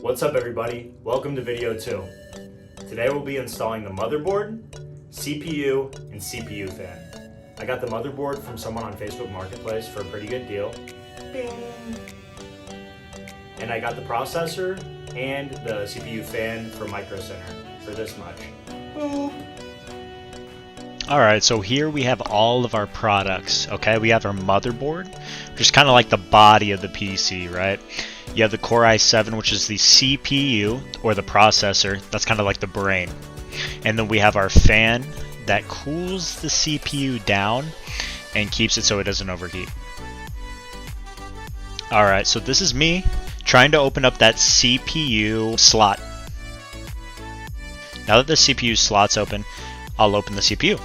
What's up everybody? Welcome to video 2. Today we'll be installing the motherboard, CPU, and CPU fan. I got the motherboard from someone on Facebook Marketplace for a pretty good deal. Bing. And I got the processor and the CPU fan from Micro Center for this much. Boop. Alright, so here we have all of our products, okay? We have our motherboard, which is kind of like the body of the PC, right? You have the Core i7, which is the CPU, or the processor. That's kind of like the brain. And then we have our fan that cools the CPU down and keeps it so it doesn't overheat. Alright, so this is me trying to open up that CPU slot. Now that the CPU slot's open, I'll open the CPU.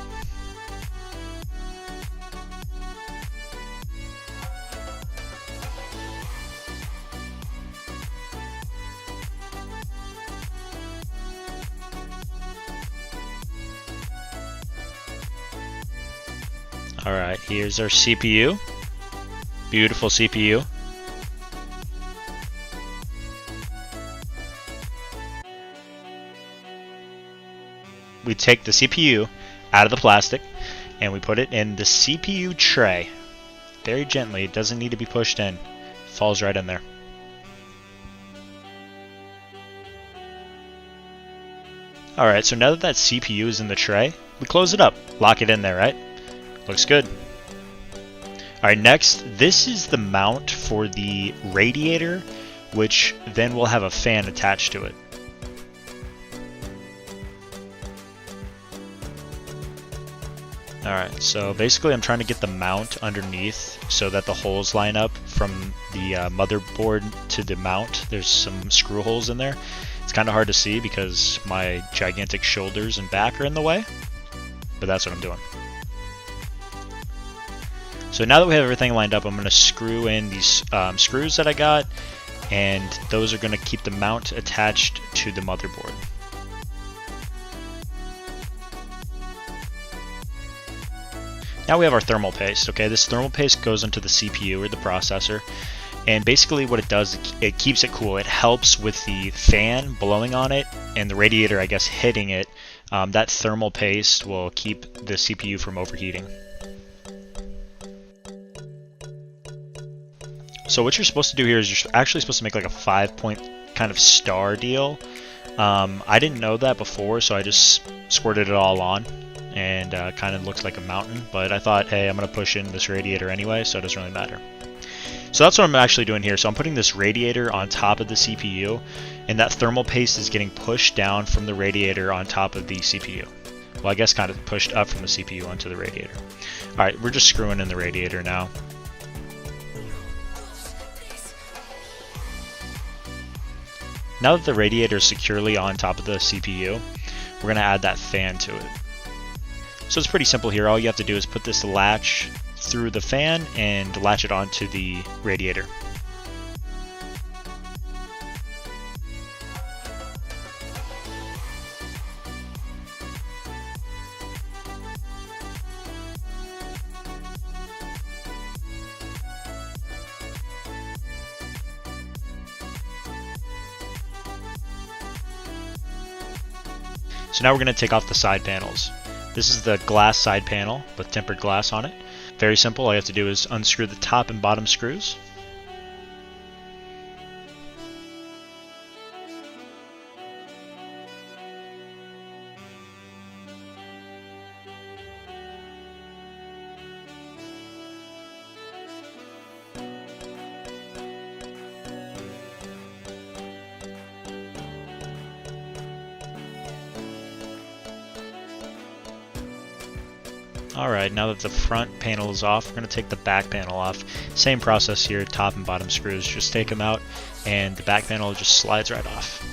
Alright, here's our CPU. Beautiful CPU. We take the CPU out of the plastic and we put it in the CPU tray. Very gently, it doesn't need to be pushed in. It falls right in there. Alright, so now that CPU is in the tray, we close it up, lock it in there, right? Looks good. Alright, next, this is the mount for the radiator, which then will have a fan attached to it. Alright, so basically I'm trying to get the mount underneath so that the holes line up from the motherboard to the mount. There's some screw holes in there. It's kind of hard to see because my gigantic shoulders and back are in the way, but that's what I'm doing. So now that we have everything lined up, I'm going to screw in these screws that I got, and those are going to keep the mount attached to the motherboard. Now we have our thermal paste. Okay, this thermal paste goes into the CPU or the processor, and basically what it does, it keeps it cool. It helps with the fan blowing on it and the radiator, I guess, hitting it. That thermal paste will keep the CPU from overheating. So what you're supposed to do here is you're actually supposed to make like a 5-point kind of star deal. I didn't know that before, so I just squirted it all on, and kind of looks like a mountain. But I thought, hey, I'm going to push in this radiator anyway, so it doesn't really matter. So that's what I'm actually doing here. So I'm putting this radiator on top of the CPU, and that thermal paste is getting pushed down from the radiator on top of the CPU. Well, I guess kind of pushed up from the CPU onto the radiator. Alright, we're just screwing in the radiator now. Now that the radiator is securely on top of the CPU, we're going to add that fan to it. So it's pretty simple here. All you have to do is put this latch through the fan and latch it onto the radiator. So now we're going to take off the side panels. This is the glass side panel with tempered glass on it. Very simple. All you have to do is unscrew the top and bottom screws. Alright, now that the front panel is off, we're going to take the back panel off. Same process here, top and bottom screws. Just take them out and the back panel just slides right off.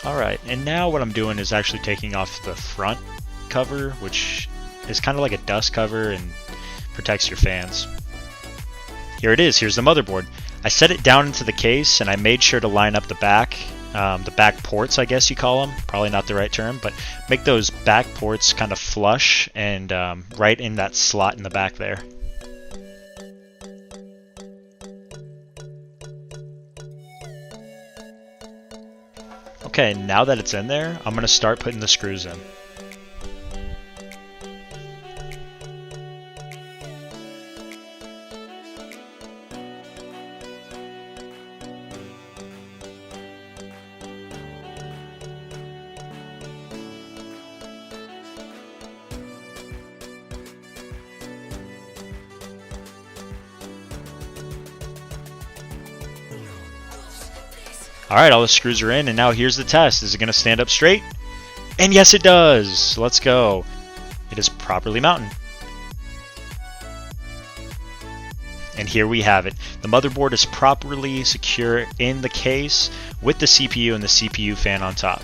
Alright, and now what I'm doing is actually taking off the front cover, which is kind of like a dust cover and protects your fans. Here it is, here's the motherboard. I set it down into the case, and I made sure to line up the back ports, I guess you call them. Probably not the right term, but make those back ports kind of flush and right in that slot in the back there. Okay, now that it's in there, I'm going to start putting the screws in. Alright, all the screws are in, and now here's the test. Is it going to stand up straight? And yes, it does! Let's go. It is properly mounted. And here we have it. The motherboard is properly secure in the case with the CPU and the CPU fan on top.